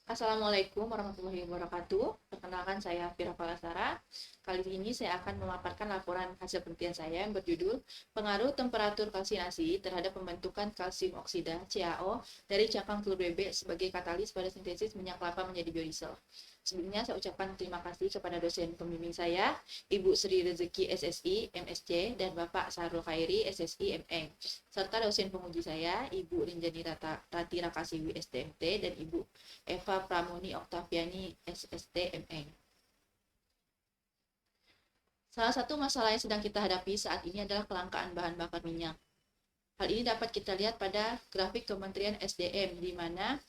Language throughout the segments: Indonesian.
Assalamualaikum warahmatullahi wabarakatuh. Perkenalkan saya Vira Palasara. Kali ini saya akan memaparkan laporan hasil penelitian saya yang berjudul Pengaruh Temperatur Kalsinasi terhadap Pembentukan Kalsium Oksida (CaO) dari cangkang telur bebek sebagai katalis pada sintesis minyak kelapa menjadi biodiesel. Sebelumnya saya ucapkan terima kasih kepada dosen pembimbing saya, Ibu Sri Rezeki SSI, MSc, dan Bapak Sahrul Khairi, SSI, MN, serta dosen penguji saya, Ibu Rinjani Rati Rakasiwi, STMT, dan Ibu Eva Pramuni Oktaviani, SST, MN. Salah satu masalah yang sedang kita hadapi saat ini adalah kelangkaan bahan bakar minyak. Hal ini dapat kita lihat pada grafik Kementerian SDM, di mana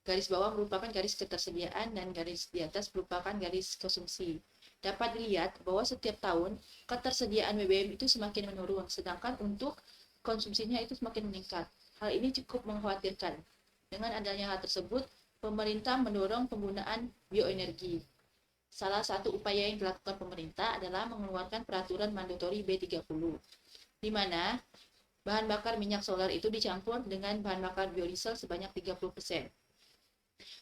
garis bawah merupakan garis ketersediaan dan garis di atas merupakan garis konsumsi. Dapat dilihat bahwa setiap tahun ketersediaan BBM itu semakin menurun, sedangkan untuk konsumsinya itu semakin meningkat. Hal ini cukup mengkhawatirkan. Dengan adanya hal tersebut, pemerintah mendorong penggunaan bioenergi. Salah satu upaya yang dilakukan pemerintah adalah mengeluarkan peraturan mandatori B30, di mana bahan bakar minyak solar itu dicampur dengan bahan bakar biodiesel sebanyak 30%.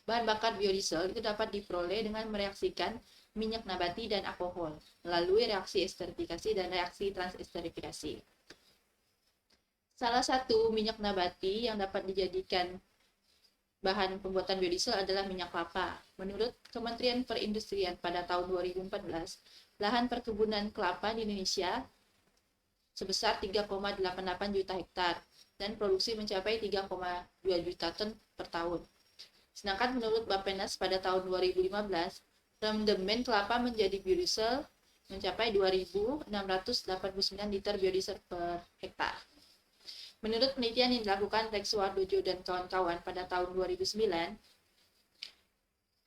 Bahan bakar biodiesel itu dapat diperoleh dengan mereaksikan minyak nabati dan alkohol melalui reaksi esterifikasi dan reaksi transesterifikasi. Salah satu minyak nabati yang dapat dijadikan bahan pembuatan biodiesel adalah minyak kelapa. Menurut Kementerian Perindustrian pada tahun 2014, lahan perkebunan kelapa di Indonesia sebesar 3,88 juta hektar dan produksi mencapai 3,2 juta ton per tahun. Sedangkan menurut Bappenas pada tahun 2015, rendemen kelapa menjadi biodiesel mencapai 2.689 liter biodiesel per hektar. Menurut penelitian yang dilakukan Rex Wardojo dan kawan-kawan pada tahun 2009,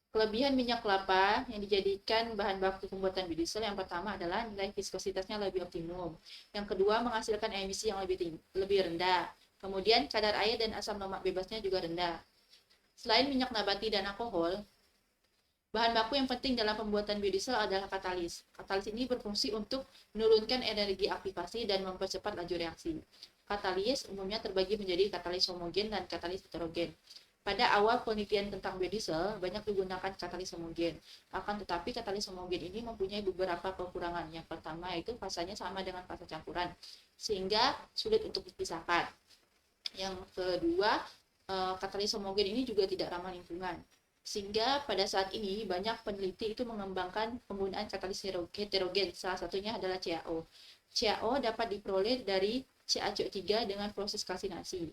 kelebihan minyak kelapa yang dijadikan bahan baku pembuatan biodiesel yang pertama adalah nilai viskositasnya lebih optimum. Yang kedua, menghasilkan emisi yang lebih rendah. Kemudian kadar air dan asam lemak bebasnya juga rendah. Selain minyak nabati dan alkohol, bahan baku yang penting dalam pembuatan biodiesel adalah katalis. Katalis ini berfungsi untuk menurunkan energi aktivasi dan mempercepat laju reaksi. Katalis umumnya terbagi menjadi katalis homogen dan katalis heterogen. Pada awal penelitian tentang biodiesel, banyak digunakan katalis homogen. Akan tetapi katalis homogen ini mempunyai beberapa kekurangan. Yang pertama yaitu fasanya sama dengan fasa campuran, sehingga sulit untuk dipisahkan. Yang kedua, katalis homogen ini juga tidak ramah lingkungan. Sehingga pada saat ini banyak peneliti itu mengembangkan penggunaan katalis heterogen. Salah satunya adalah CaO. CaO dapat diperoleh dari CaCO3 dengan proses kalsinasi.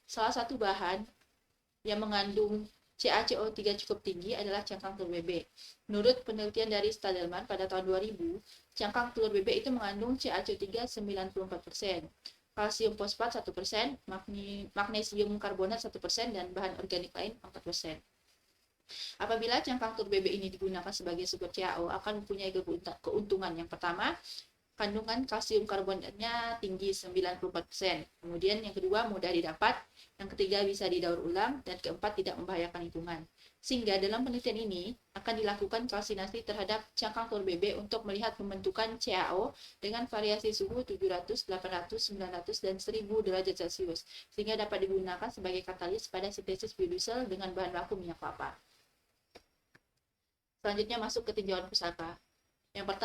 Salah satu bahan yang mengandung CaCO3 cukup tinggi adalah cangkang telur bebek. Menurut penelitian dari Stadelman pada tahun 2000, cangkang telur bebek itu mengandung CaCO3 94%, kalsium fosfat 1%, magnesium karbonat 1%, dan bahan organik lain 4%. Apabila cangkang telur bebek ini digunakan sebagai sumber CaO, akan mempunyai keuntungan. Yang pertama, kandungan kalsium karbonatnya tinggi 94%. Kemudian yang kedua, mudah didapat. Yang ketiga, bisa didaur ulang. Dan keempat, tidak membahayakan lingkungan. Sehingga dalam penelitian ini akan dilakukan kalsinasi terhadap cangkang telur bebek untuk melihat pembentukan CaO dengan variasi suhu 700, 800, 900, dan 1000 derajat Celcius, sehingga dapat digunakan sebagai katalis pada sintesis biodiesel dengan bahan baku minyak kelapa. Selanjutnya masuk ke tinjauan pusaka. Yang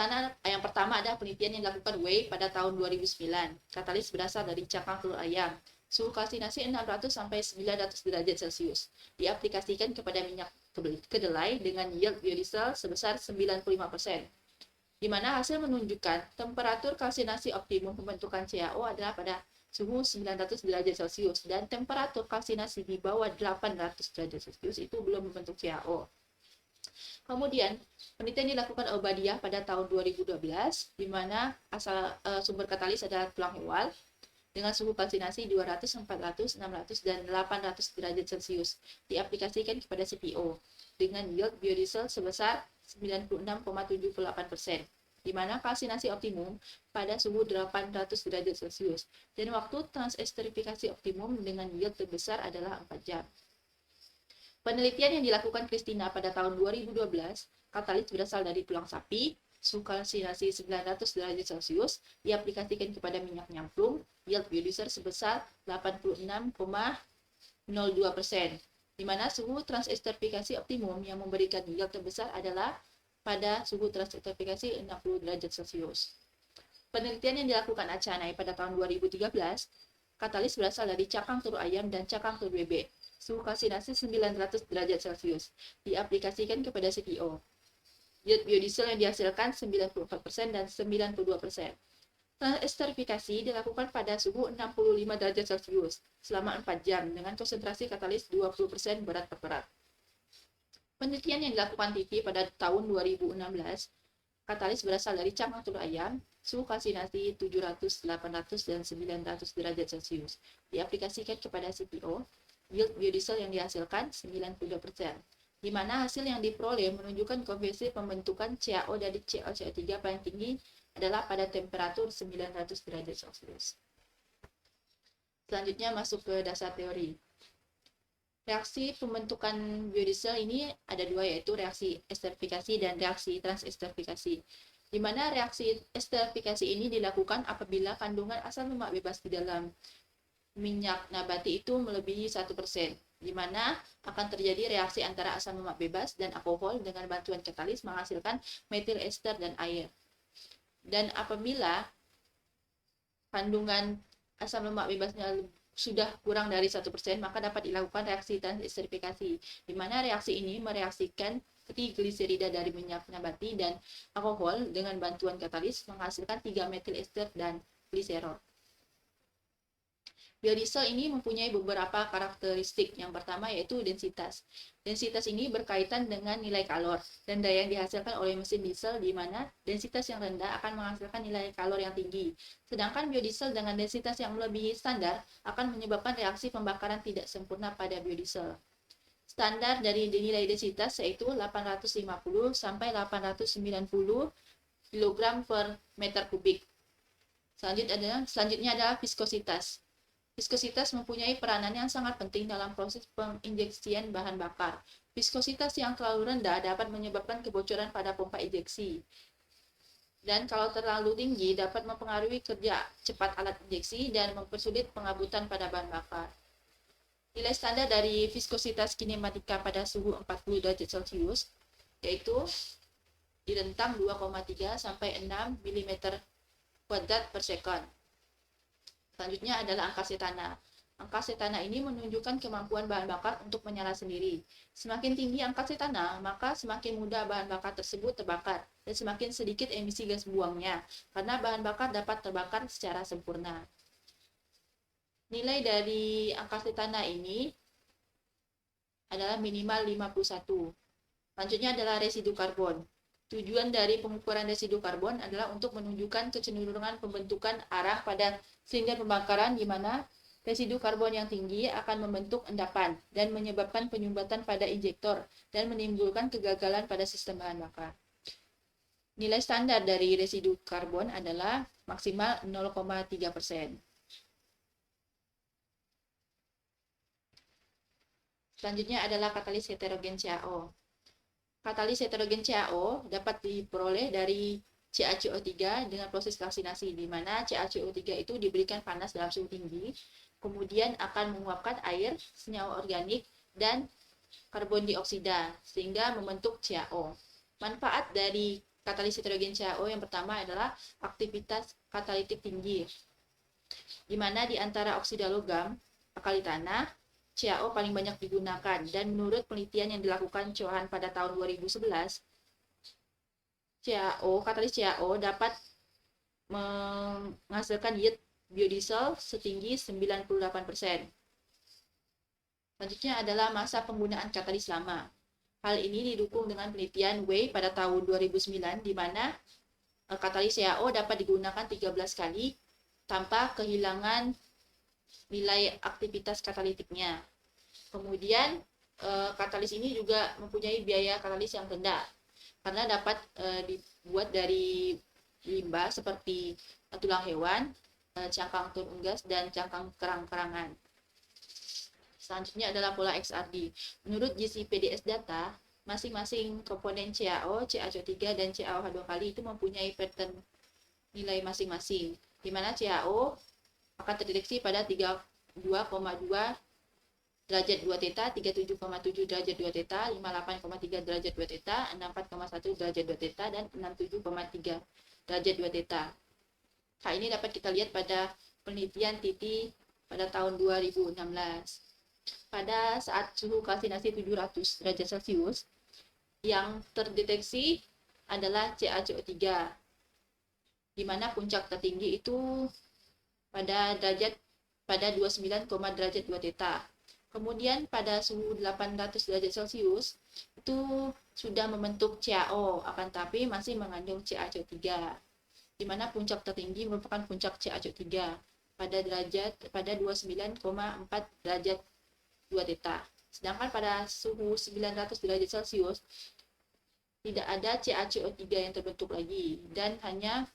pertama ada penelitian yang dilakukan Wei pada tahun 2009. Katalis berasal dari cangkang telur ayam. Suhu kalsinasi 600 sampai 900 derajat Celcius. Diaplikasikan kepada minyak kedelai dengan yield biodiesel sebesar 95%. Di mana hasil menunjukkan temperatur kalsinasi optimum pembentukan CaO adalah pada suhu 900 derajat Celcius dan temperatur kalsinasi di bawah 800 derajat Celcius itu belum membentuk CaO. Kemudian, penelitian dilakukan Obadiah pada tahun 2012, di mana asal sumber katalis adalah tulang hewan dengan suhu kalsinasi 200, 400, 600, dan 800 derajat Celcius. Diaplikasikan kepada CPO dengan yield biodiesel sebesar 96,78%, di mana kalsinasi optimum pada suhu 800 derajat Celcius, dan waktu transesterifikasi optimum dengan yield terbesar adalah 4 jam. Penelitian yang dilakukan Christina pada tahun 2012, katalis berasal dari tulang sapi, suhu kalsinasi 900 derajat Celcius, diaplikasikan kepada minyak nyamplung, yield biodiesel sebesar 86,02%. di mana suhu transestrifikasi optimum yang memberikan yield terbesar adalah pada suhu transestrifikasi 60 derajat Celcius. Penelitian yang dilakukan Achanay pada tahun 2013, katalis berasal dari cakang telur ayam dan cakang telur bebek. Suhu kalsinasi 900 derajat Celcius diaplikasikan kepada CPO. Yield biodiesel yang dihasilkan 94% dan 92%. Transesterifikasi dilakukan pada suhu 65 derajat Celcius selama 4 jam dengan konsentrasi katalis 20% berat per berat. Penelitian yang dilakukan TV pada tahun 2016, katalis berasal dari cakang telur ayam, suhu kalsinasi 700, 800, dan 900 derajat Celcius. Diaplikasikan kepada CPO, yield biodiesel yang dihasilkan 92%. Di mana hasil yang diperoleh menunjukkan konversi pembentukan CaO dari CaO3 paling tinggi adalah pada temperatur 900 derajat Celcius. Selanjutnya masuk ke dasar teori. Reaksi pembentukan biodiesel ini ada dua, yaitu reaksi esterifikasi dan reaksi transesterifikasi. Di mana reaksi esterifikasi ini dilakukan apabila kandungan asam lemak bebas di dalam minyak nabati itu melebihi 1%. Di mana akan terjadi reaksi antara asam lemak bebas dan alkohol dengan bantuan katalis menghasilkan metil ester dan air. Dan apabila kandungan asam lemak bebasnya sudah kurang dari 1%, maka dapat dilakukan reaksi transesterifikasi, di mana reaksi ini mereaksikan trigliserida dari minyak nabati dan alkohol dengan bantuan katalis menghasilkan 3 metil ester dan gliserol. Biodiesel ini mempunyai beberapa karakteristik. Yang pertama yaitu densitas. Densitas ini berkaitan dengan nilai kalor dan daya yang dihasilkan oleh mesin diesel, di mana densitas yang rendah akan menghasilkan nilai kalor yang tinggi. Sedangkan biodiesel dengan densitas yang melebihi standar akan menyebabkan reaksi pembakaran tidak sempurna pada biodiesel. Standar dari nilai densitas yaitu 850 sampai 890 kg per meter kubik. Selanjutnya adalah viskositas. Viskositas mempunyai peranan yang sangat penting dalam proses penginjeksian bahan bakar. Viskositas yang terlalu rendah dapat menyebabkan kebocoran pada pompa injeksi. Dan kalau terlalu tinggi dapat mempengaruhi kerja cepat alat injeksi dan mempersulit pengabutan pada bahan bakar. Nilai standar dari viskositas kinematika pada suhu 40 derajat Celcius yaitu di rentang 2,3 sampai 6 mm kuadrat per sekon. Selanjutnya adalah angka setana. Angka setana ini menunjukkan kemampuan bahan bakar untuk menyala sendiri. Semakin tinggi angka setana, maka semakin mudah bahan bakar tersebut terbakar dan semakin sedikit emisi gas buangnya, karena bahan bakar dapat terbakar secara sempurna. Nilai dari angka setana ini adalah minimal 51. Selanjutnya adalah residu karbon. Tujuan dari pengukuran residu karbon adalah untuk menunjukkan kecenderungan pembentukan arang pada silinder pembakaran, di mana residu karbon yang tinggi akan membentuk endapan dan menyebabkan penyumbatan pada injektor dan menimbulkan kegagalan pada sistem bahan bakar. Nilai standar dari residu karbon adalah maksimal 0,3%. Selanjutnya adalah katalis heterogen CaO. Katalis heterogen CaO dapat diperoleh dari CaCO3 dengan proses kalsinasi, di mana CaCO3 itu diberikan panas dalam suhu tinggi, kemudian akan menguapkan air, senyawa organik, dan karbon dioksida, sehingga membentuk CaO. Manfaat dari katalis heterogen CaO yang pertama adalah aktivitas katalitik tinggi, di mana di antara oksida logam, alkali tanah, CaO paling banyak digunakan, dan menurut penelitian yang dilakukan Chauhan pada tahun 2011, katalis CaO dapat menghasilkan yield biodiesel setinggi 98%. Selanjutnya adalah masa penggunaan katalis lama. Hal ini didukung dengan penelitian Wei pada tahun 2009, di mana katalis CaO dapat digunakan 13 kali tanpa kehilangan nilai aktivitas katalitiknya. Kemudian katalis ini juga mempunyai biaya katalis yang rendah karena dapat dibuat dari limbah seperti tulang hewan, cangkang telur unggas, dan cangkang kerang-kerangan. Selanjutnya adalah pola XRD. Menurut JCPDS data, masing-masing komponen CaO, CaCO3, dan CaOH2 kali itu mempunyai pattern nilai masing-masing, di mana CaO akan terdeteksi pada 32,2 derajat 2 theta, 37,7 derajat 2 theta, 58,3 derajat 2 theta, 64,1 derajat 2 theta, dan 67,3 derajat 2 theta. Hal ini dapat kita lihat pada penelitian TITI pada tahun 2016. Pada saat suhu kalsinasi 700 derajat Celcius, yang terdeteksi adalah CaCO3, di mana puncak tertinggi itu pada 29, derajat 2 theta. Kemudian pada suhu 800 derajat Celcius itu sudah membentuk CaO, akan tapi masih mengandung CaCO3, di mana puncak tertinggi merupakan puncak CaCO3 pada 29,4 derajat 2 theta. Sedangkan pada suhu 900 derajat Celcius tidak ada CaCO3 yang terbentuk lagi dan hanya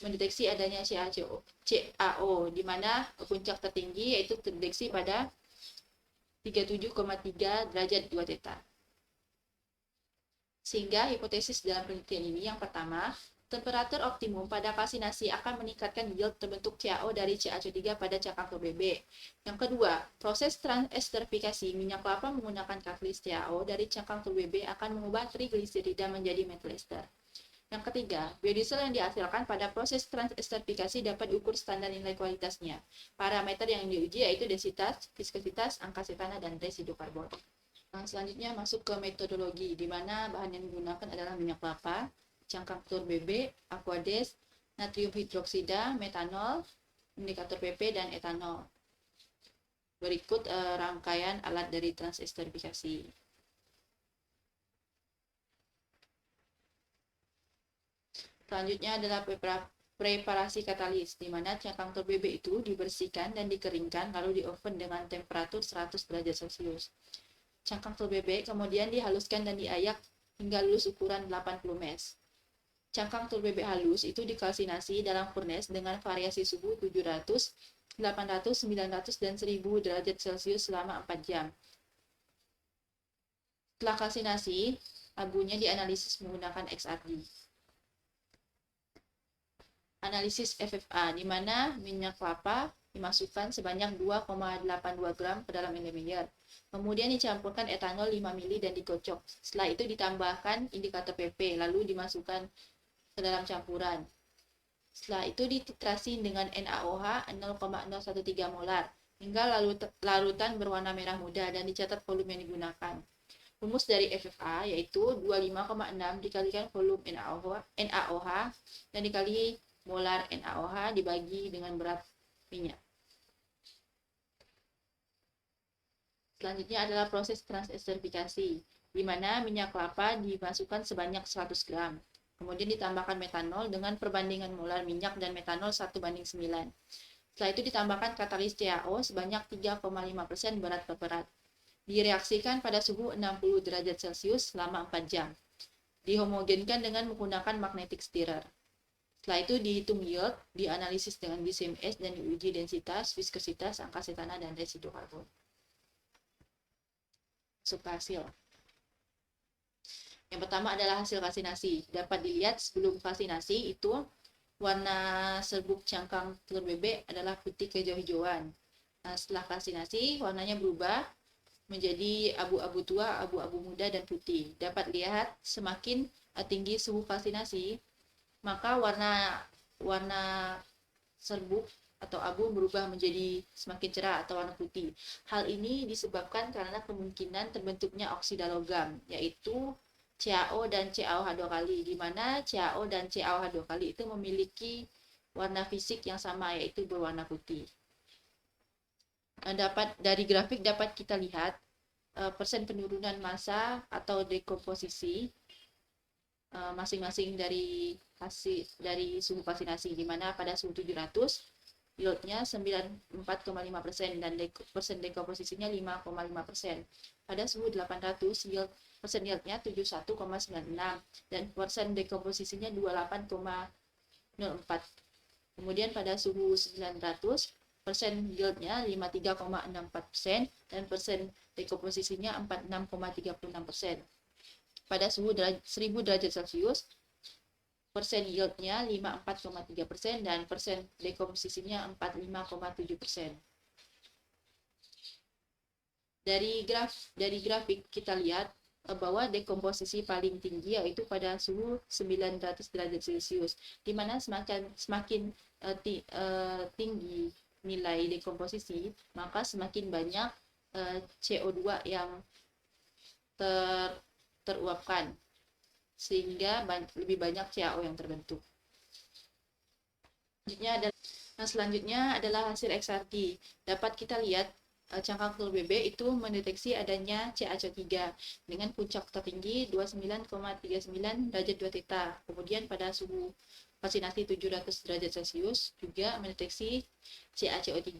mendeteksi adanya CaO, di mana puncak tertinggi yaitu terdeteksi pada 37,3 derajat 2 theta. Sehingga hipotesis dalam penelitian ini yang pertama, temperatur optimum pada kalsinasi akan meningkatkan yield terbentuk CaO dari CaCO3 pada cangkang telur bebek. Yang kedua, proses transesterifikasi minyak kelapa menggunakan katalis CaO dari cangkang telur bebek akan mengubah trigliserida menjadi methyl ester. Yang ketiga, biodiesel yang dihasilkan pada proses transesterifikasi dapat diukur standar nilai kualitasnya. Parameter yang diuji yaitu densitas, viskositas, angka setana, dan residu karbon. Selanjutnya masuk ke metodologi, di mana bahan yang digunakan adalah minyak kelapa, cangkang telur bebek, aquades, natrium hidroksida, metanol, indikator PP, dan etanol. Berikut rangkaian alat dari transesterifikasi. Selanjutnya adalah preparasi katalis, di mana cangkang telur bebek itu dibersihkan dan dikeringkan lalu dioven dengan temperatur 100 derajat Celcius. Cangkang telur bebek kemudian dihaluskan dan diayak hingga lulus ukuran 80 mes. Cangkang telur bebek halus itu dikalsinasi dalam furnace dengan variasi suhu 700, 800, 900, dan 1000 derajat Celcius selama 4 jam. Setelah kalsinasi, abunya dianalisis menggunakan XRD. Analisis FFA, di mana minyak kelapa dimasukkan sebanyak 2,82 gram ke dalam milimeter. Kemudian dicampurkan etanol 5 ml dan dikocok. Setelah itu ditambahkan indikator PP, lalu dimasukkan ke dalam campuran. Setelah itu dititrasi dengan NaOH 0,013 molar hingga larutan berwarna merah muda dan dicatat volume yang digunakan. Rumus dari FFA yaitu 25,6 dikalikan volume NaOH dan dikali molar NaOH dibagi dengan berat minyak. Selanjutnya adalah proses transesterifikasi, di mana minyak kelapa dimasukkan sebanyak 100 gram. Kemudian ditambahkan metanol dengan perbandingan molar minyak dan metanol 1:9. Setelah itu ditambahkan katalis CaO sebanyak 3,5% berat per berat. Direaksikan pada suhu 60 derajat Celcius selama 4 jam. Dihomogenkan dengan menggunakan magnetic stirrer. Setelah itu dihitung yield, dianalisis dengan BCMS dan diuji densitas, viskositas, angka setana, dan residu karbon. Masuk ke hasil. Yang pertama adalah hasil kalsinasi. Dapat dilihat sebelum kalsinasi itu warna serbuk cangkang telur bebek adalah putih kehijau-hijauan. Nah, setelah kalsinasi warnanya berubah menjadi abu-abu tua, abu-abu muda, dan putih. Dapat lihat semakin tinggi suhu kalsinasi, maka warna serbuk atau abu berubah menjadi semakin cerah atau warna putih. Hal ini disebabkan karena kemungkinan terbentuknya oksida logam, yaitu CaO dan CaOH2 kali, di mana CaO dan CaOH2 kali itu memiliki warna fisik yang sama, yaitu berwarna putih. Dari grafik dapat kita lihat persen penurunan massa atau dekomposisi masing-masing dari suhu kalsinasi, di mana pada suhu 700 yieldnya 94,5% dan persen dekomposisinya 5,5%. Pada suhu 800 persen yieldnya 71,96 dan persen dekomposisinya 28,04. Kemudian pada suhu 900 persen yieldnya 53,64% dan persen dekomposisinya 46,36%. Pada suhu 1000 derajat Celcius, persen yieldnya 54,3% dan persen dekomposisinya 45,7%. Dari grafik kita lihat bahwa dekomposisi paling tinggi yaitu pada suhu 900 derajat Celcius, di mana semakin tinggi nilai dekomposisi, maka semakin banyak CO2 yang teruapkan, sehingga lebih banyak CaO yang terbentuk. Selanjutnya adalah hasil XRD. Dapat kita lihat cangkang telur bebek itu mendeteksi adanya CaCO3 dengan puncak tertinggi 29,39 derajat 2 theta. Kemudian pada suhu vaksinasi 700 derajat Celcius juga mendeteksi CaCO3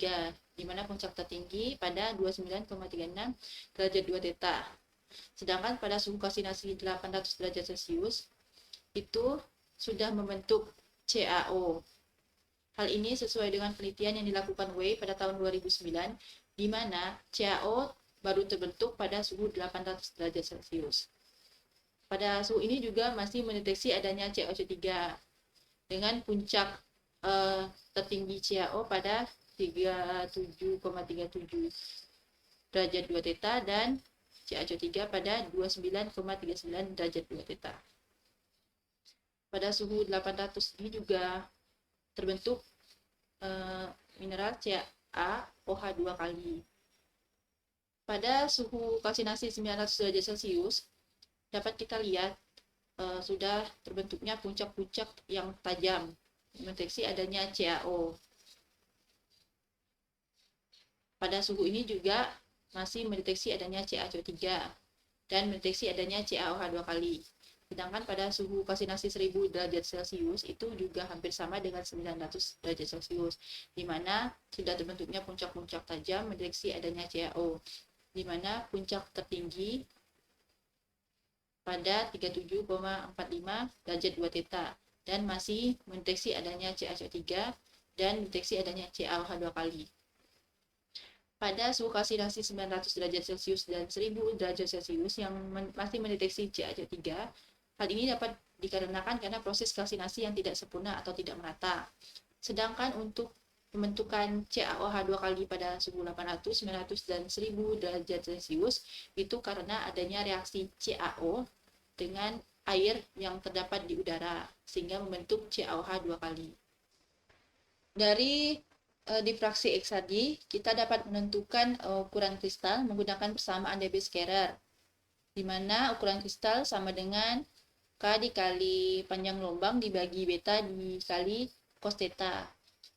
di mana puncak tertinggi pada 29,36 derajat 2 theta. Sedangkan pada suhu vaksinasi 800 derajat Celcius itu sudah membentuk CaO. Hal ini sesuai dengan penelitian yang dilakukan Wei pada tahun 2009, di mana CaO baru terbentuk pada suhu 800 derajat Celcius. Pada suhu ini juga masih mendeteksi adanya CaO3 dengan puncak tertinggi CaO pada 37,37 derajat 2 theta dan CaCO3 pada 29,39 derajat 2 theta. Pada suhu 800 ini juga terbentuk mineral CaOH 2 kali. Pada suhu kalsinasi 900 derajat Celcius dapat kita lihat sudah terbentuknya puncak-puncak yang tajam mendeteksi adanya CaO. Pada suhu ini juga masih mendeteksi adanya CaCO3 dan mendeteksi adanya CaOH 2 kali. Sedangkan pada suhu kalsinasi 1000 derajat Celcius itu juga hampir sama dengan 900 derajat Celcius, di mana sudah terbentuknya puncak-puncak tajam mendeteksi adanya CaO, di mana puncak tertinggi pada 37,45 derajat 2 theta dan masih mendeteksi adanya CaCO3 dan mendeteksi adanya CaOH 2 kali. Pada suhu kalsinasi 900 derajat Celcius dan 1000 derajat Celcius yang masih mendeteksi CaCO3, hal ini dapat dikarenakan karena proses kalsinasi yang tidak sempurna atau tidak merata. Sedangkan untuk pembentukan CaOH 2 kali pada suhu 800, 900, dan 1000 derajat Celcius itu karena adanya reaksi CaO dengan air yang terdapat di udara sehingga membentuk CaOH 2 kali. Dari diffraksi XRD, kita dapat menentukan ukuran kristal menggunakan persamaan Debye-Scherrer, di mana ukuran kristal sama dengan K dikali panjang gelombang dibagi beta dikali cos theta.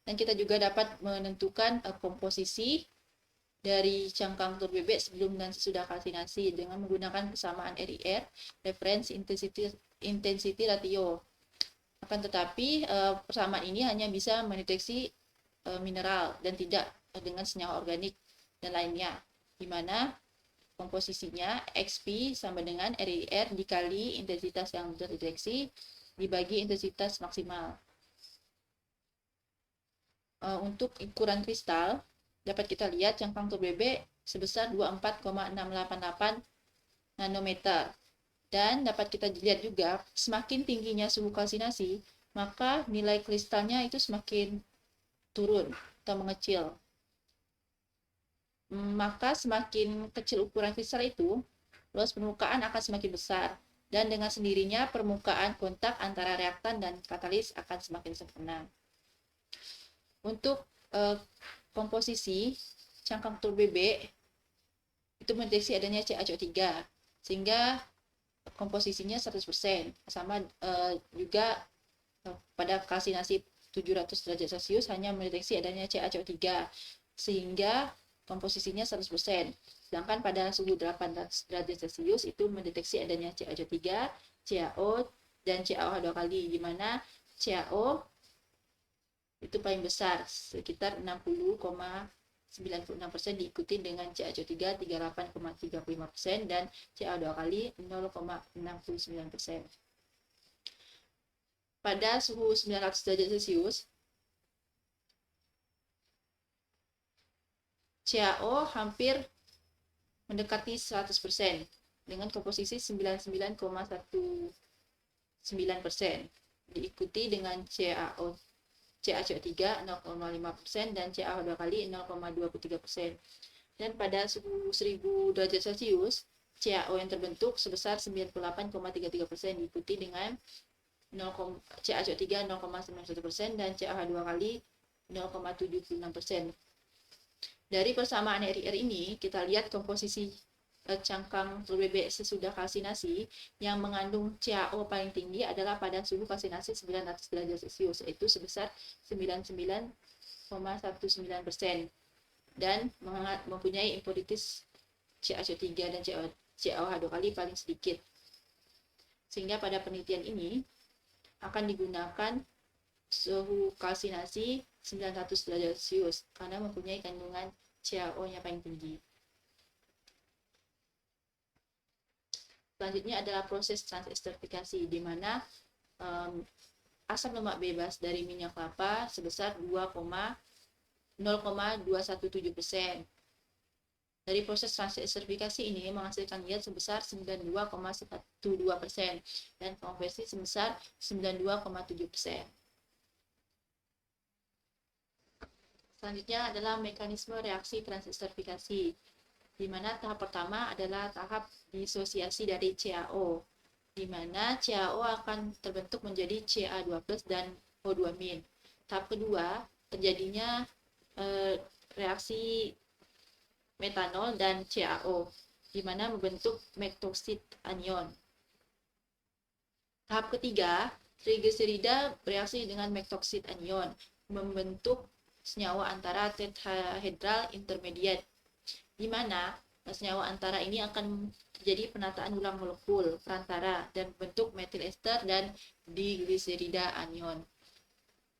Dan kita juga dapat menentukan komposisi dari cangkang telur bebek sebelum dan sesudah kalsinasi dengan menggunakan persamaan RIR, reference intensity ratio. Akan tetapi persamaan ini hanya bisa mendeteksi mineral dan tidak dengan senyawa organik dan lainnya, di mana komposisinya XP sama dengan RIR dikali intensitas yang terdeteksi dibagi intensitas maksimal. Untuk ukuran kristal, dapat kita lihat cangkang telur bebek sebesar 24,688 nanometer. Dan dapat kita lihat juga, semakin tingginya suhu kalsinasi, maka nilai kristalnya itu semakin turun atau mengecil. Maka semakin kecil ukuran kristal itu, luas permukaan akan semakin besar, dan dengan sendirinya permukaan kontak antara reaktan dan katalis akan semakin sempurna. Untuk komposisi cangkang telur bebek itu mendeteksi adanya CaCO3, sehingga komposisinya 100%, sama juga pada kalsinasi 700 derajat Celcius hanya mendeteksi adanya CaCO3, sehingga komposisinya 100%. Sedangkan pada suhu 800 derajat Celcius itu mendeteksi adanya CaCO3, CaO, dan CaOH 2 kali, di mana CaO itu paling besar, sekitar 60,96%, diikuti dengan CaCO3 38,35% dan CaO 2 kali 0,69%. Pada suhu 900 derajat Celcius, CaO hampir mendekati 100% dengan komposisi 99,19%, diikuti dengan CaCO3 0,5% dan CaO 2 kali 0,23%. Dan pada suhu 1000 derajat Celcius, CaO yang terbentuk sebesar 98,33%, diikuti dengan CaCO3 0,91% dan CaH2 kali 0,76%. Dari persamaan RIR ini, kita lihat komposisi cangkang telur bebek sesudah kalsinasi yang mengandung CaO paling tinggi adalah pada suhu kalsinasi 900 derajat Celcius, yaitu sebesar 99,19%, dan mempunyai impuritas CaCO3 dan CaOH2 kali paling sedikit. Sehingga pada penelitian ini akan digunakan suhu kalsinasi 900 derajat Celcius karena mempunyai kandungan CaO-nya paling tinggi. Selanjutnya adalah proses transesterifikasi, di mana asam lemak bebas dari minyak kelapa sebesar 0,217%. Dari proses transesterifikasi ini menghasilkan zat sebesar 92,12% dan konversi sebesar 92,7%. Selanjutnya adalah mekanisme reaksi transesterifikasi, di mana tahap pertama adalah tahap disosiasi dari CaO, di mana CaO akan terbentuk menjadi Ca2+ dan O2-. Tahap kedua, terjadinya reaksi metanol dan CaO, di mana membentuk metoksid anion. Tahap ketiga, trigliserida bereaksi dengan metoksid anion, membentuk senyawa antara tetrahedral intermediate, di mana senyawa antara ini akan terjadi penataan ulang molekul perantara dan bentuk metil ester dan digliserida anion.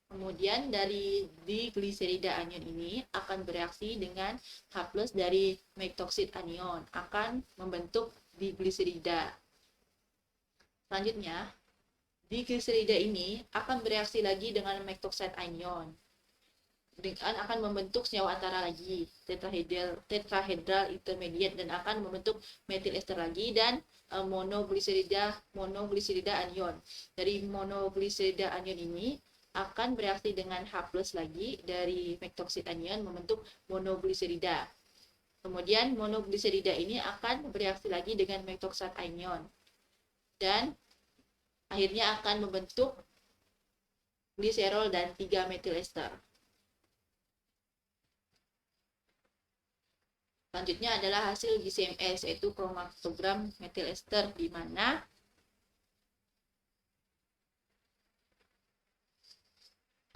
Kemudian dari digliserida anion ini akan bereaksi dengan H+ dari metoksid anion, akan membentuk digliserida. Selanjutnya, digliserida ini akan bereaksi lagi dengan metoksid anion, akan membentuk senyawa antara lagi, tetrahedral intermediate, dan akan membentuk metil ester lagi dan monogliserida anion. Dari monogliserida anion ini akan bereaksi dengan H+ lagi dari metoksid anion membentuk monogliserida. Kemudian monogliserida ini akan bereaksi lagi dengan metoksid anion dan akhirnya akan membentuk gliserol dan 3 metil ester. Selanjutnya adalah hasil GCMS, yaitu kromatogram metil ester, di mana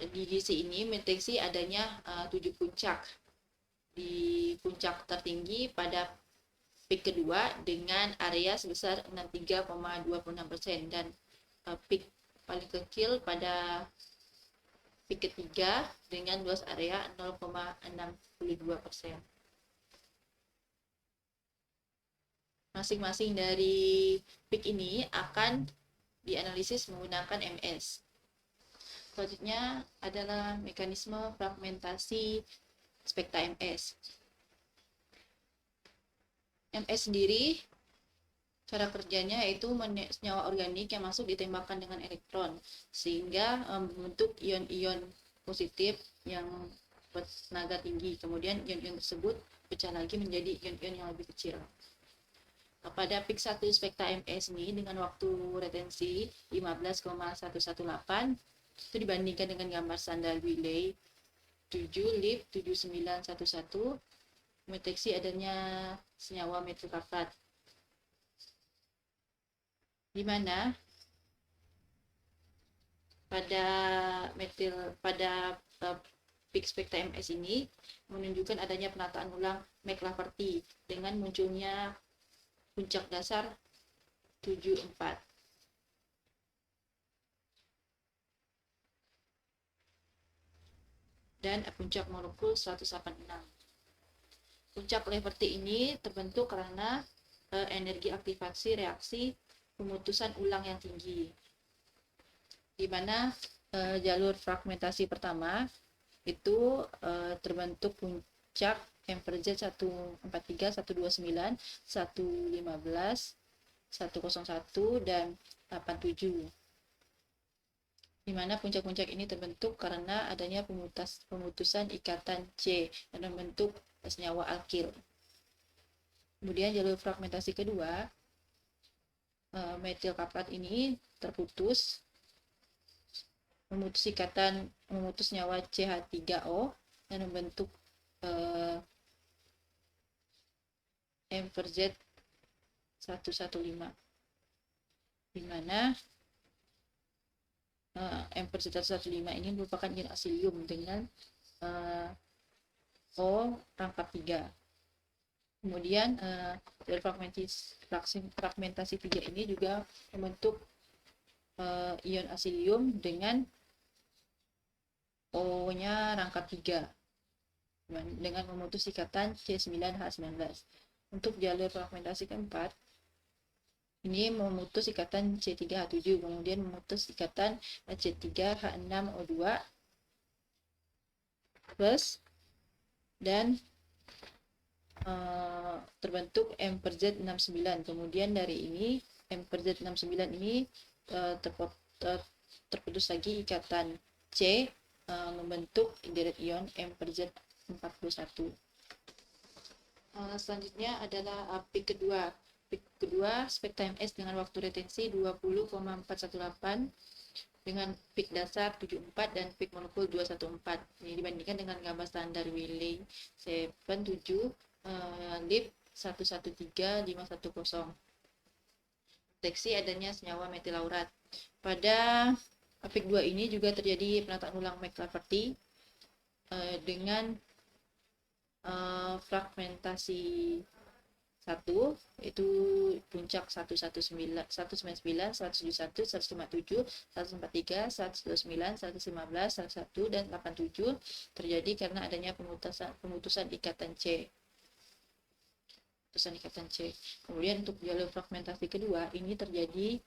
di GC ini mendeteksi adanya 7 puncak. Di puncak tertinggi pada peak kedua dengan area sebesar 63,26% dan peak paling kecil pada peak ketiga dengan luas area 0,62%. Masing-masing dari peak ini akan dianalisis menggunakan MS. Selanjutnya adalah mekanisme fragmentasi spekta MS. MS sendiri, cara kerjanya yaitu senyawa organik yang masuk ditembakkan dengan elektron, sehingga membentuk ion-ion positif yang bertenaga tinggi. Kemudian ion-ion tersebut pecah lagi menjadi ion-ion yang lebih kecil. Pada peak 1 spekta MS ini dengan waktu retensi 15,118, itu dibandingkan dengan gambar standar Wiley 7 lip 7911, mendeteksi adanya senyawa metil karbonat, di mana pada peak spekta MS ini menunjukkan adanya penataan ulang McLafferty dengan munculnya puncak dasar 74. Dan puncak molekul 186. Puncak Lafferty ini terbentuk karena energi aktivasi reaksi pemutusan ulang yang tinggi, di mana jalur fragmentasi pertama itu terbentuk puncak MZ 143, 129, 115, 101, dan 87. Di mana puncak-puncak ini terbentuk karena adanya pemutusan ikatan C dan membentuk senyawa alkil. Kemudian jalur fragmentasi kedua, metil kaprat ini terputus, memutus nyawa CH3O dan membentuk M per Z 115, di mana M per Z 115 ini merupakan ion asilium dengan O rangkap 3. Kemudian dari fragmentasi 3 ini juga membentuk ion asilium dengan O-nya rangkap 3 dengan memutus ikatan C9H19. Untuk jalur fragmentasi keempat, ini memutus ikatan C3H7, kemudian memutus ikatan C3H6O2 plus, dan terbentuk M per Z 69. Kemudian dari ini M per Z 69 ini terputus lagi ikatan C, membentuk deret ion M per Z 41. Selanjutnya adalah peak kedua. Peak kedua spekta MS dengan waktu retensi 20,418 dengan peak dasar 74 dan peak molekul 214. Ini dibandingkan dengan gambar standar Wiley 77 lib 113510. Deteksi adanya senyawa metilaurat. Pada peak 2 ini juga terjadi penataan ulang McLafferty dengan fragmentasi 1, yaitu puncak 199, 171, 157, 143, 129, 115, 101, dan 87 terjadi karena adanya pemutusan ikatan C. Kemudian untuk jalur fragmentasi kedua, ini terjadi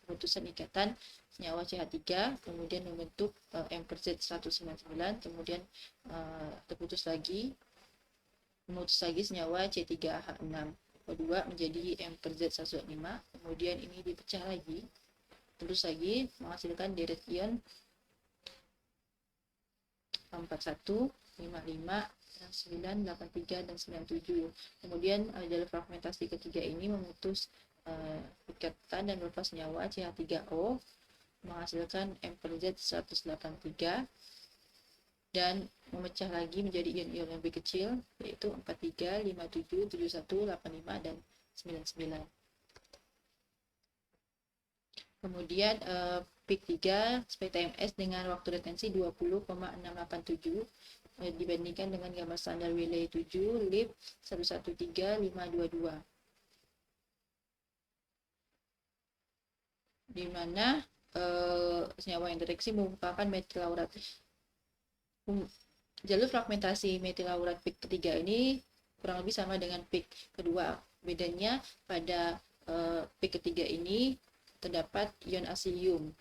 pemutusan ikatan senyawa CH3, kemudian membentuk M per Z 199, kemudian memutus lagi senyawa C3H6O2 menjadi M per Z 105, kemudian ini dipecah lagi, terus lagi menghasilkan deret ion 41, 55, 9, 83, dan 97. Kemudian jalur fragmentasi ketiga ini memutus ikatan dan melepas senyawa CH3O menghasilkan M per Z 183 dan memecah lagi menjadi ion-ion yang lebih kecil, yaitu 43, 57, 71, 85, dan 99. Kemudian peak 3 spekta MS dengan waktu retensi 20,687 dibandingkan dengan gambar standar Wiley 7 lib 113522, di mana senyawa yang terdeteksi merupakan metilaurat. Jalur fragmentasi metilaurat peak ketiga ini kurang lebih sama dengan peak kedua. Bedanya pada peak ketiga ini terdapat ion asilium,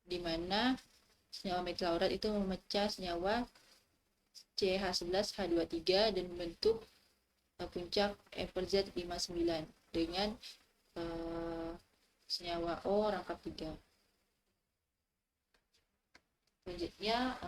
di mana senyawa metilaurat itu memecah senyawa CH11H23 dan membentuk puncak M per Z 59 dengan senyawa O rangkap 3. Selanjutnya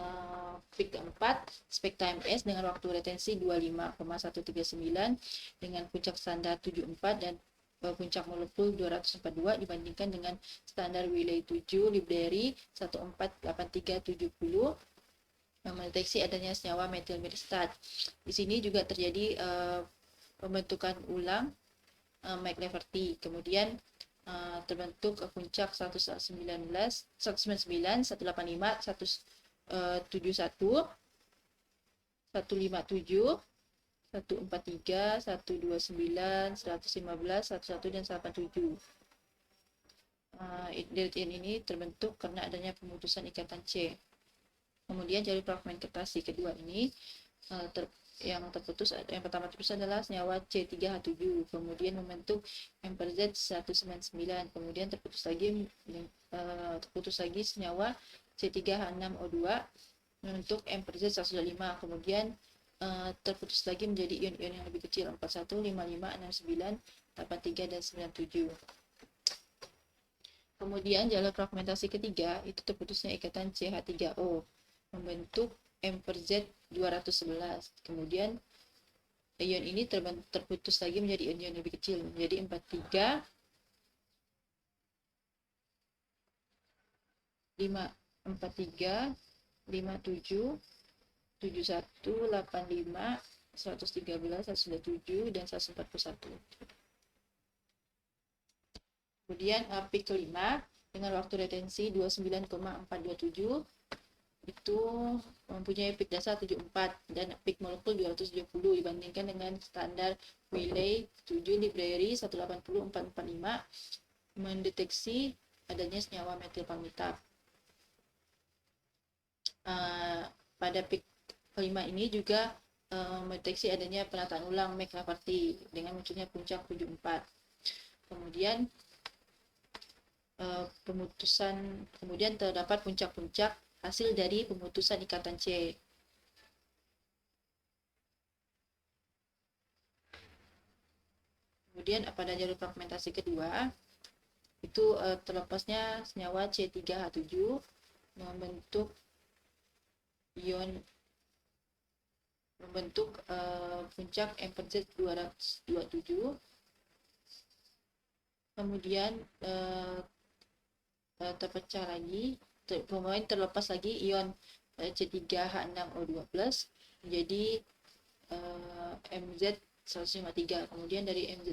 peak keempat spekta MS dengan waktu retensi 25,139 dengan puncak standar 74 dan puncak molekul 242 dibandingkan dengan standar Wiley 7 Libderi 148370 mendeteksi adanya senyawa metil mirstat. Di sini juga terjadi pembentukan ulang McLafferty. Kemudian terbentuk puncak 199, 185, 171, 157, 143, 129, 115, 11, dan 87. Deret ion ini terbentuk karena adanya pemutusan ikatan C. Kemudian jalur fragmentasi kedua ini yang pertama terputus adalah senyawa C3H7, kemudian membentuk M per Z 199, kemudian terputus lagi senyawa C3H6O2 membentuk M per Z 105, kemudian terputus lagi menjadi ion-ion yang lebih kecil 41, 55, 69, 83, dan 97. Kemudian jalur fragmentasi ketiga itu terputusnya ikatan CH3O membentuk M per Z 211. Kemudian ion ini terputus lagi menjadi ion-ion lebih kecil, menjadi 43 57 71 85 113 127 dan 141. Kemudian peak kelima dengan waktu retensi 29,427 itu mempunyai peak dasar 74 dan peak molekul 270 dibandingkan dengan standar Wiley 7 library 180445 mendeteksi adanya senyawa metil palmitat. Pada peak kelima ini juga mendeteksi adanya penataan ulang McLafferty dengan munculnya puncak 74. Kemudian kemudian terdapat puncak-puncak hasil dari pemutusan ikatan C. Kemudian pada jalur fragmentasi kedua itu terlepasnya senyawa C3H7 membentuk puncak MZ 227. Kemudian terpecah lagi, kemudian terlepas lagi ion C3H6O2+ menjadi MZ 153. Kemudian dari ion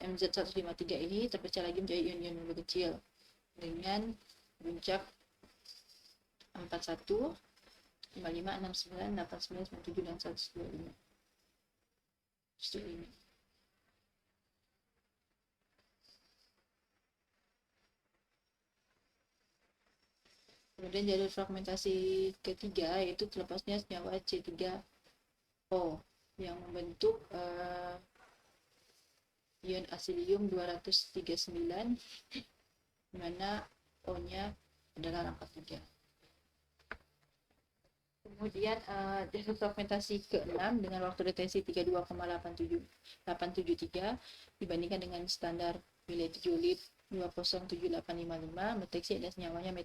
MZ 153 ini terpecah lagi menjadi ion-ion lebih kecil dengan puncak 41, 55, 69, 89, 97 dan 125. Ini. Kemudian jalur fragmentasi ketiga yaitu terlepasnya senyawa C3O yang membentuk ion asilium 239 di mana O-nya adalah rangka 3. Kemudian jalur fragmentasi ke-6 dengan waktu retensi 32,873 dibandingkan dengan standar Wiley 7 lib 207855 mendeteksi ada senyawanya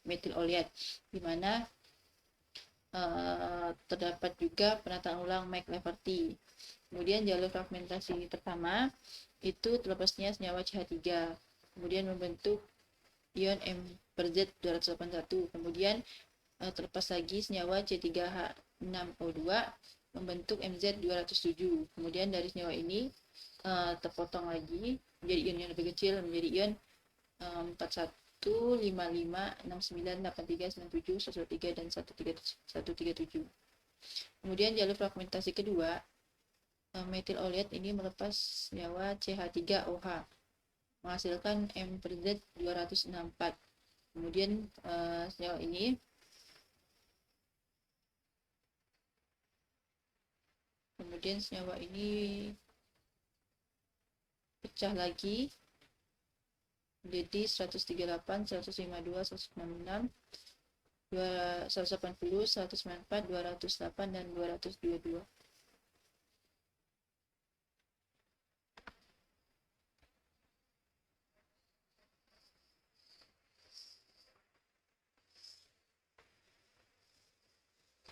metil oleat di mana terdapat juga penataan ulang McLafferty. Kemudian jalur fragmentasi pertama itu terlepasnya senyawa CH3 kemudian membentuk ion M/Z 281. Kemudian terlepas lagi senyawa C3H6O2 membentuk MZ 207. Kemudian dari senyawa ini terpotong lagi menjadi ion yang lebih kecil menjadi ion 41, 55, 69, 83, 97, 113 dan 137. Kemudian jalur fragmentasi kedua metil oleat ini melepas senyawa CH3OH menghasilkan M/Z 264. Kemudian senyawa ini pecah lagi menjadi 138, 152, 166, 180, 194, 208 dan 222.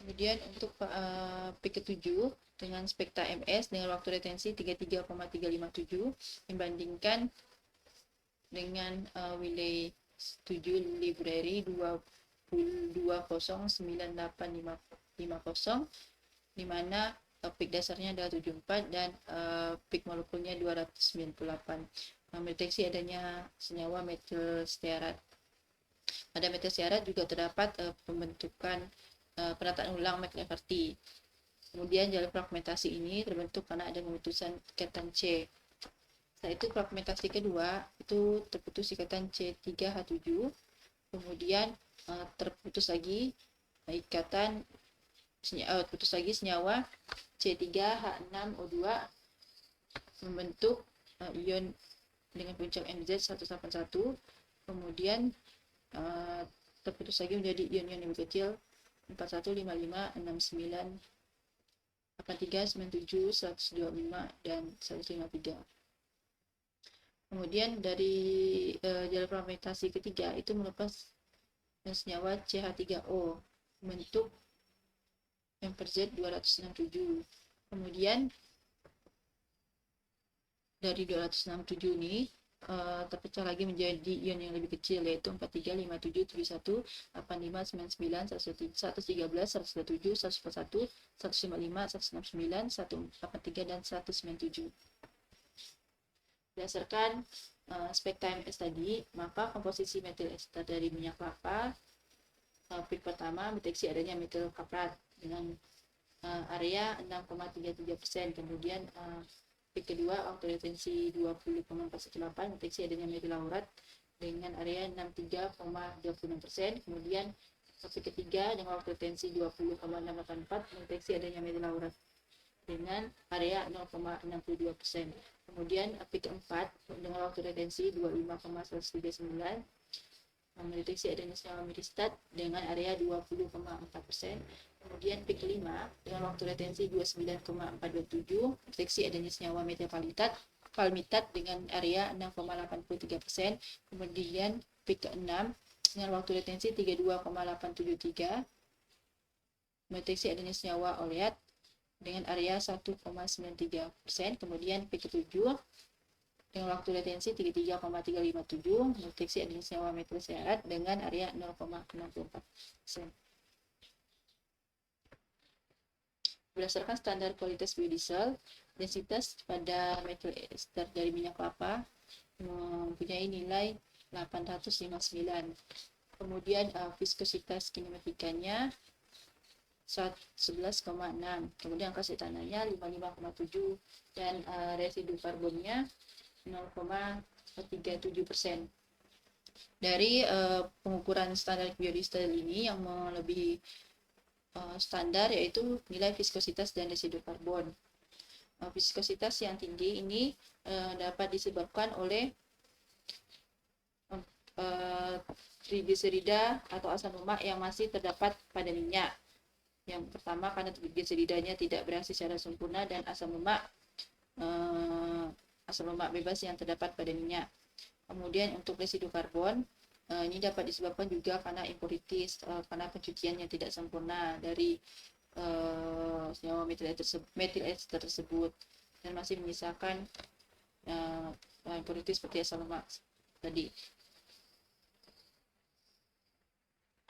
Kemudian untuk peak ke-7 dengan spektra MS dengan waktu retensi 33,357 dibandingkan dengan Wiley 7 library 209850 di mana peak dasarnya adalah 74 dan peak molekulnya 298 mendeteksi adanya senyawa metil stearat. Pada metil stearat juga terdapat pembentukan penataan ulang McLafferty. Kemudian jalur fragmentasi ini terbentuk karena ada pemutusan ikatan C. Setelah itu fragmentasi kedua itu terputus ikatan C3H7, kemudian terputus lagi senyawa C3H6O2 membentuk ion dengan puncak MZ 181, kemudian terputus lagi menjadi ion-ion lebih kecil 41, 55, 69, 83, 97, 125 dan 153. Kemudian dari jalur fragmentasi ketiga itu melepas senyawa CH3O membentuk M/Z 267. Kemudian dari 267 ini terpecah lagi menjadi ion yang lebih kecil, yaitu 43, 57, 71, 85, 99, 113, 127, 141, 155, 169, 183, dan 197. Berdasarkan spek TMS tadi, maka komposisi metil ester dari minyak kelapa, peak pertama mendeteksi adanya metil kaprat dengan area 6,33%, kemudian peak kedua waktu retensi 20,418 mendeteksi adanya metil laurat dengan area 63,26%, kemudian peak ketiga dengan waktu retensi 20,684 mendeteksi adanya metil laurat dengan area 0,62%. Kemudian peak keempat dengan waktu retensi 25,139 mendeteksi adanya senyawa miristat dengan area 20,4%. Kemudian peak kelima dengan waktu retensi 29,427 deteksi adanya senyawa metil palmitat dengan area 6,83%. Kemudian peak keenam dengan waktu retensi 32,873 mendeteksi adanya senyawa oleat dengan area 1,93%. Kemudian peak ketujuh dengan waktu retensi 33,357 mendeteksi adanya senyawa metil serat dengan area 0,64%. Berdasarkan standar kualitas biodiesel, densitas pada metil ester dari minyak kelapa mempunyai nilai 859. Kemudian viskositas kinematikanya 11,6, kemudian angka setananya 55,7, dan residu karbonnya 0,37%. Dari pengukuran standar biodiesel ini yang melebihi standar yaitu nilai viskositas dan residu karbon. Viskositas yang tinggi ini dapat disebabkan oleh trigliserida atau asam lemak yang masih terdapat pada minyak. Yang pertama karena trigliseridanya tidak bereaksi secara sempurna, dan asam lemak bebas yang terdapat pada minyak. Kemudian untuk residu karbon ini dapat disebabkan juga karena impurities, karena pencucian yang tidak sempurna dari senyawa metil ester tersebut, dan masih menyisakan impurities seperti asam lemak tadi.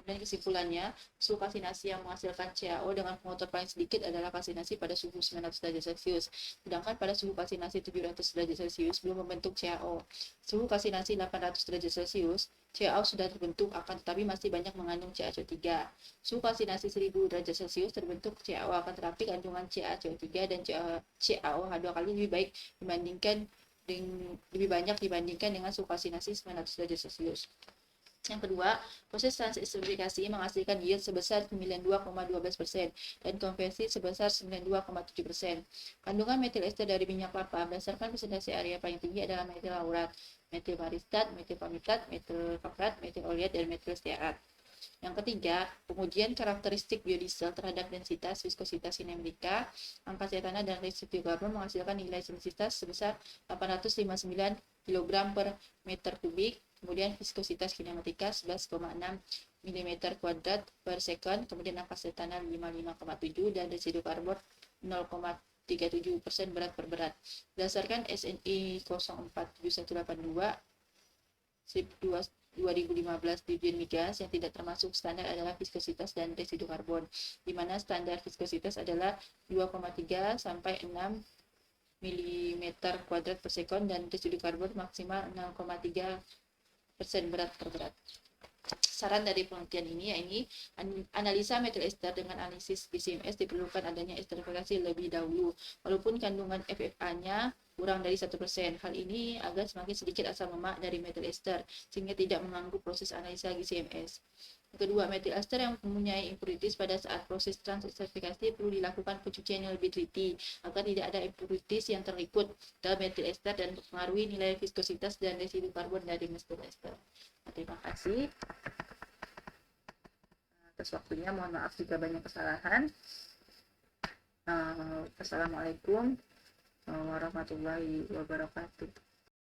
Dan kesimpulannya, suhu kalsinasi yang menghasilkan CaO dengan pengotor paling sedikit adalah kalsinasi pada suhu 900 derajat Celcius. Sedangkan pada suhu kalsinasi 700 derajat Celcius belum membentuk CaO. Suhu kalsinasi 800 derajat Celcius, CaO sudah terbentuk, akan tetapi masih banyak mengandung CaCO3. Suhu kalsinasi 1000 derajat Celcius terbentuk CaO, akan tetapi kandungan CaCO3 dan CaO H2 kali lebih banyak dibandingkan dengan suhu kalsinasi 900 derajat Celcius. Yang kedua, proses transesterifikasi menghasilkan yield sebesar 92,12% dan konversi sebesar 92,7%. Kandungan metil ester dari minyak kelapa berdasarkan presentasi area paling tinggi adalah metil laurat, metil maristat, metil palmitat, metil kaprat, metil oleat, dan metil stearat. Yang ketiga, pengujian karakteristik biodiesel terhadap densitas, viskositas kinematika, angka setana, dan residu karbon menghasilkan nilai densitas sebesar 859 kg per meter kubik, kemudian viskositas kinematika 11,6 mm kuadrat per sekon, kemudian angka setana 55,7, dan residu karbon 0,37% berat per berat. Berdasarkan SNI 047182 SIP 2015 Dirjen Migas, yang tidak termasuk standar adalah viskositas dan residu karbon, di mana standar viskositas adalah 2,3 sampai 6 mm kuadrat per sekon, dan residu karbon maksimal 0,3% berat per berat. Saran dari penelitian ini yakni analisa metil ester dengan analisis GCMS diperlukan adanya esterifikasi lebih dahulu, walaupun kandungan FFA-nya kurang dari 1%. Hal ini agar semakin sedikit asam lemak dari metil ester, sehingga tidak mengganggu proses analisa GCMS. Kedua, metil ester yang mempunyai impurities pada saat proses transesterifikasi perlu dilakukan pencucian yang lebih teliti agar tidak ada impurities yang terikut dalam metil ester dan mempengaruhi nilai viskositas dan residu karbon dari metil ester. Terima kasih atas waktunya. Mohon maaf jika banyak kesalahan. Assalamualaikum warahmatullahi wabarakatuh.